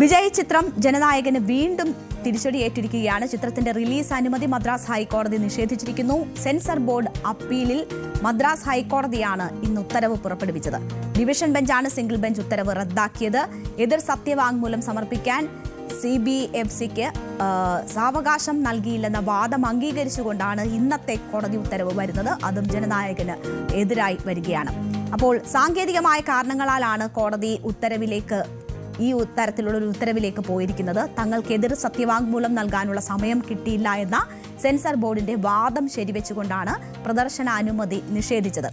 വിജയ് ചിത്രം ജനനായകന് വീണ്ടും തിരിച്ചടിയേറ്റിരിക്കുകയാണ്. ചിത്രത്തിന്റെ റിലീസ് അനുമതി മദ്രാസ് ഹൈക്കോടതി നിഷേധിച്ചിരിക്കുന്നു. സെൻസർ ബോർഡ് അപ്പീലിൽ മദ്രാസ് ഹൈക്കോടതിയാണ് ഇന്ന് ഉത്തരവ് പുറപ്പെടുവിച്ചത്. ഡിവിഷൻ ബെഞ്ചാണ് സിംഗിൾ ബെഞ്ച് ഉത്തരവ് റദ്ദാക്കിയത്. എതിർ സത്യവാങ്മൂലം സമർപ്പിക്കാൻ CBFCക്ക് സാവകാശം നൽകിയില്ലെന്ന വാദം അംഗീകരിച്ചുകൊണ്ടാണ് ഇന്നത്തെ കോടതി ഉത്തരവ് വരുന്നത്. അതും ജനനായകന് എതിരായി വരികയാണ്. അപ്പോൾ സാങ്കേതികമായ കാരണങ്ങളാലാണ് കോടതി ഈ തരത്തിലുള്ള ഒരു ഉത്തരവിലേക്ക് പോയിരിക്കുന്നത്. തങ്ങൾക്കെതിർ സത്യവാങ്മൂലം നൽകാനുള്ള സമയം കിട്ടിയില്ല എന്ന സെൻസർ ബോർഡിന്റെ വാദം ശരിവെച്ചുകൊണ്ടാണ് പ്രദർശനാനുമതി നിഷേധിച്ചത്.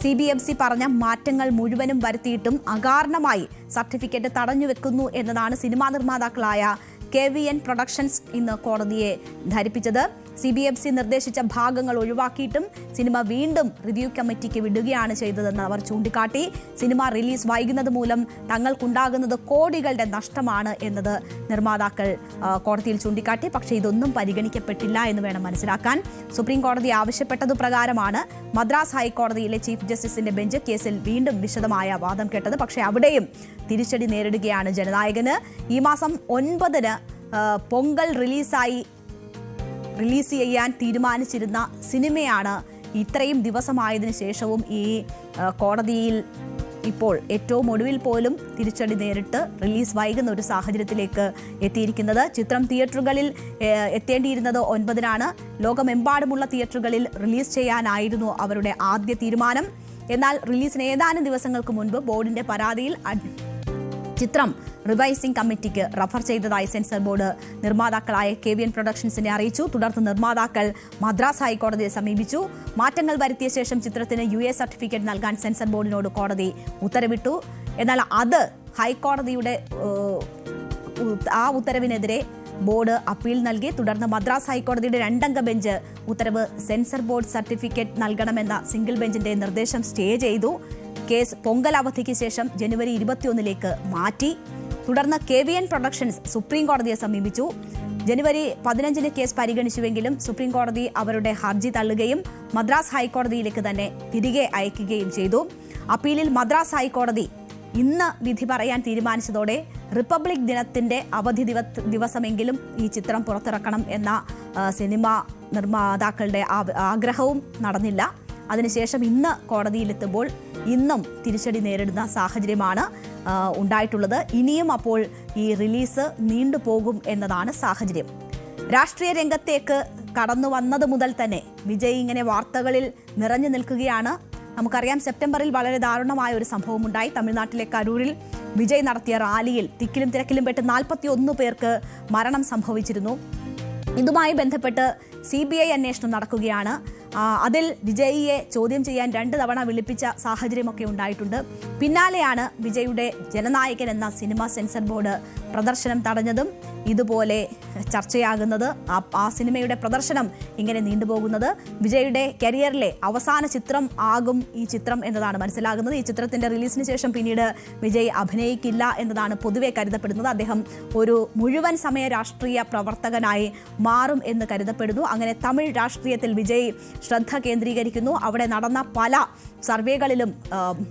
CBFC പറഞ്ഞ മാറ്റങ്ങൾ മുഴുവനും വരുത്തിയിട്ടും അകാരണമായി സർട്ടിഫിക്കറ്റ് തടഞ്ഞുവെക്കുന്നു എന്നതാണ് സിനിമാ നിർമ്മാതാക്കളായ KVN പ്രൊഡക്ഷൻസ് ഇന്ന് കോടതിയെ ധരിപ്പിച്ചത്. CBFC നിർദ്ദേശിച്ച ഭാഗങ്ങൾ ഒഴിവാക്കിയിട്ടും സിനിമ വീണ്ടും റിവ്യൂ കമ്മിറ്റിക്ക് വിടുകയാണ് ചെയ്തതെന്ന് അവർ ചൂണ്ടിക്കാട്ടി. സിനിമ റിലീസ് വൈകുന്നത് മൂലം തങ്ങൾക്കുണ്ടാകുന്നത് കോടികളുടെ നഷ്ടമാണ് എന്നത് നിർമ്മാതാക്കൾ കോടതിയിൽ ചൂണ്ടിക്കാട്ടി. പക്ഷേ ഇതൊന്നും പരിഗണിക്കപ്പെട്ടില്ല എന്ന് വേണം മനസ്സിലാക്കാൻ. സുപ്രീം കോടതി ആവശ്യപ്പെട്ടതുപ്രകാരമാണ് മദ്രാസ് ഹൈക്കോടതിയിലെ ചീഫ് ജസ്റ്റിസിന്റെ ബെഞ്ച് കേസിൽ വീണ്ടും വിശദമായ വാദം കേട്ടത്. പക്ഷേ അവിടെയും തിരിച്ചടി നേരിടുകയാണ് ജനനായകന്. ഈ മാസം 9-ന് പൊങ്കൽ റിലീസ് ചെയ്യാൻ തീരുമാനിച്ചിരുന്ന സിനിമയാണ് ഇത്രയും ദിവസമായതിനു ശേഷവും ഈ കോടതിയിൽ ഇപ്പോൾ ഏറ്റവും ഒടുവിൽ പോലും തിരിച്ചടി നേരിട്ട് റിലീസ് വൈകുന്ന ഒരു സാഹചര്യത്തിലേക്ക് എത്തിയിരിക്കുന്നത്. ചിത്രം തിയേറ്ററുകളിൽ എത്തേണ്ടിയിരുന്നത് 9-നാണ്. ലോകമെമ്പാടുമുള്ള തിയേറ്ററുകളിൽ റിലീസ് ചെയ്യാനായിരുന്നു അവരുടെ ആദ്യ തീരുമാനം. എന്നാൽ റിലീസിന് ഏതാനും ദിവസങ്ങൾക്ക് മുൻപ് ബോർഡിന്റെ പരാതിയിൽ ചിത്രം റിവൈസിംഗ് കമ്മിറ്റിക്ക് റഫർ ചെയ്തതായി സെൻസർ ബോർഡ് നിർമ്മാതാക്കളായ KVN പ്രൊഡക്ഷൻസിനെ അറിയിച്ചു. തുടർന്ന് നിർമ്മാതാക്കൾ മദ്രാസ് ഹൈക്കോടതിയെ സമീപിച്ചു. മാറ്റങ്ങൾ വരുത്തിയ ശേഷം ചിത്രത്തിന് UA സർട്ടിഫിക്കറ്റ് നൽകാൻ സെൻസർ ബോർഡിനോട് കോടതി ഉത്തരവിട്ടു. എന്നാൽ അത് ഹൈക്കോടതിയുടെ ആ ഉത്തരവിനെതിരെ ബോർഡ് അപ്പീൽ നൽകി. തുടർന്ന് മദ്രാസ് ഹൈക്കോടതിയുടെ 2-അംഗ ബെഞ്ച് ഉത്തരവ് സെൻസർ ബോർഡ് സർട്ടിഫിക്കറ്റ് നൽകണമെന്ന സിംഗിൾ ബെഞ്ചിന്റെ നിർദ്ദേശം സ്റ്റേ ചെയ്തു. കേസ് പൊങ്കൽ അവധിക്ക് ശേഷം ജനുവരി 21-ലേക്ക് മാറ്റി. തുടർന്ന് KVN പ്രൊഡക്ഷൻസ് സുപ്രീം കോടതിയെ സമീപിച്ചു. ജനുവരി 15-ന് കേസ് പരിഗണിച്ചുവെങ്കിലും സുപ്രീം കോടതി അവരുടെ ഹർജി തള്ളുകയും മദ്രാസ് ഹൈക്കോടതിയിലേക്ക് തന്നെ തിരികെ അയക്കുകയും ചെയ്തു. അപ്പീലിൽ മദ്രാസ് ഹൈക്കോടതി ഇന്ന് വിധി പറയാൻ തീരുമാനിച്ചതോടെ റിപ്പബ്ലിക് ദിനത്തിന്റെ അവധി ദിവസമെങ്കിലും ഈ ചിത്രം പുറത്തിറക്കണം എന്ന സിനിമാ നിർമ്മാതാക്കളുടെ ആഗ്രഹവും നടന്നില്ല. അതിനുശേഷം ഇന്ന് കോടതിയിലെത്തുമ്പോൾ ഇന്നും തിരിച്ചടി നേരിടുന്ന സാഹചര്യമാണ് ഉണ്ടായിട്ടുള്ളത്. ഇനിയും അപ്പോൾ ഈ റിലീസ് നീണ്ടുപോകും എന്നതാണ് സാഹചര്യം. രാഷ്ട്രീയ രംഗത്തേക്ക് കടന്നു വന്നത് മുതൽ തന്നെ വിജയ് ഇങ്ങനെ വാർത്തകളിൽ നിറഞ്ഞു നിൽക്കുകയാണ്. നമുക്കറിയാം, സെപ്റ്റംബറിൽ വളരെ ദാരുണമായ ഒരു സംഭവമുണ്ടായി. തമിഴ്നാട്ടിലെ കരൂരിൽ വിജയ് നടത്തിയ റാലിയിൽ തിക്കിലും തിരക്കിലും പെട്ട് 41 പേർക്ക് മരണം സംഭവിച്ചിരുന്നു. ഇതുമായി ബന്ധപ്പെട്ട് CBI അന്വേഷണം നടക്കുകയാണ്. അതിൽ വിജയിയെ ചോദ്യം ചെയ്യാൻ 2 തവണ വിളിപ്പിച്ച സാഹചര്യമൊക്കെ ഉണ്ടായിട്ടുണ്ട്. പിന്നാലെയാണ് വിജയുടെ ജനനായകൻ എന്ന സിനിമ സെൻസർ ബോർഡ് പ്രദർശനം തടഞ്ഞതും ഇതുപോലെ ചർച്ചയാകുന്നത്. ആ സിനിമയുടെ പ്രദർശനം ഇങ്ങനെ നീണ്ടുപോകുന്നത്. വിജയുടെ കരിയറിലെ അവസാന ചിത്രം ആകും ഈ ചിത്രം എന്നതാണ് മനസ്സിലാകുന്നത്. ഈ ചിത്രത്തിന്റെ റിലീസിന് ശേഷം പിന്നീട് വിജയ് അഭിനയിക്കില്ല എന്നതാണ് പൊതുവെ കരുതപ്പെടുന്നത്. അദ്ദേഹം ഒരു മുഴുവൻ സമയ രാഷ്ട്രീയ പ്രവർത്തകനായി മാറും എന്ന് കരുതപ്പെടുന്നു. അങ്ങനെ തമിഴ് രാഷ്ട്രീയത്തിൽ വിജയ് ശ്രദ്ധ കേന്ദ്രീകരിക്കുന്നു. അവിടെ നടന്ന പല സർവേകളിലും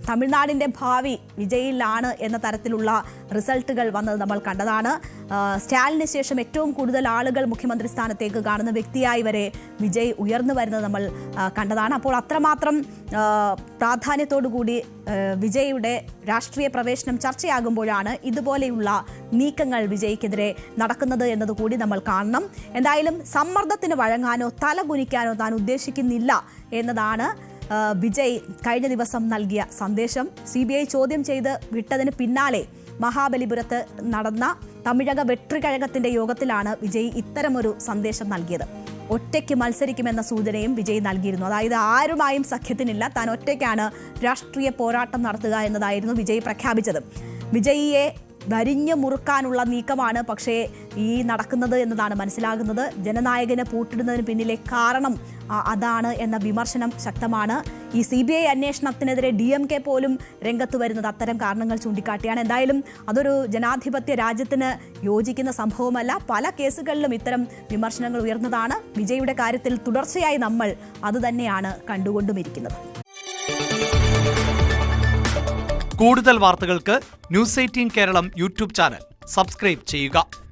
തമിഴ്നാടിന്റെ ഭാവി വിജയിലാണ് എന്ന തരത്തിലുള്ള റിസൾട്ടുകൾ വന്നത് നമ്മൾ കണ്ടതാണ്. സ്റ്റാലിന് ശേഷം ഏറ്റവും കൂടുതൽ ആളുകൾ മുഖ്യമന്ത്രി സ്ഥാനത്തേക്ക് കാണുന്ന വ്യക്തിയായി വരെ വിജയ് ഉയർന്നു വരുന്നത് നമ്മൾ കണ്ടതാണ്. അപ്പോൾ അത്രമാത്രം പ്രാധാന്യത്തോടുകൂടി വിജയുടെ രാഷ്ട്രീയ പ്രവേശനം ചർച്ചയാകുമ്പോഴാണ് ഇതുപോലെയുള്ള നീക്കങ്ങൾ വിജയ്ക്കെതിരെ നടക്കുന്നത് എന്നതുകൂടി നമ്മൾ കാണണം. എന്തായാലും സമ്മർദ്ദത്തിന് വഴങ്ങാനോ തലകുനിക്കാനോ താൻ ഉദ്ദേശിക്കുന്നില്ല എന്നതാണ് വിജയ് കഴിഞ്ഞ ദിവസം നൽകിയ സന്ദേശം. CBI ചോദ്യം ചെയ്ത് വിട്ടതിന് പിന്നാലെ മഹാബലിപുരത്ത് നടന്ന തമിഴക വെട്രിക്കഴകത്തിന്റെ യോഗത്തിലാണ് വിജയ് ഇത്തരമൊരു സന്ദേശം നൽകിയത്. ഒറ്റയ്ക്ക് മത്സരിക്കുമെന്ന സൂചനയും വിജയ് നൽകിയിരുന്നു. അതായത് ആരുമായും സഖ്യത്തിനില്ല, താൻ ഒറ്റയ്ക്കാണ് രാഷ്ട്രീയ പോരാട്ടം നടത്തുക എന്നതായിരുന്നു വിജയ് പ്രഖ്യാപിച്ചത്. വിജയിയെ വരിഞ്ഞു മുറുക്കാനുള്ള നീക്കമാണ് പക്ഷേ ഈ നടക്കുന്നത് എന്നതാണ് മനസ്സിലാകുന്നത്. ജനനായകന് പൂട്ടിടുന്നതിന് പിന്നിലെ കാരണം അതാണ് എന്ന വിമർശനം ശക്തമാണ്. ഈ CBI അന്വേഷണത്തിനെതിരെ DMK പോലും രംഗത്ത് വരുന്നത് അത്തരം കാരണങ്ങൾ ചൂണ്ടിക്കാട്ടിയാണ്. എന്തായാലും അതൊരു ജനാധിപത്യ രാജ്യത്തിന് യോജിക്കുന്ന സംഭവമല്ല. പല കേസുകളിലും ഇത്തരം വിമർശനങ്ങൾ ഉയർന്നതാണ്. വിജയുടെ കാര്യത്തിൽ തുടർച്ചയായി നമ്മൾ അതുതന്നെയാണ് കണ്ടുകൊണ്ടുമിരിക്കുന്നത്. കൂടുതൽ വാർത്തകൾക്ക് news 18 Keralam YouTube channel subscribe ചെയ്യുക.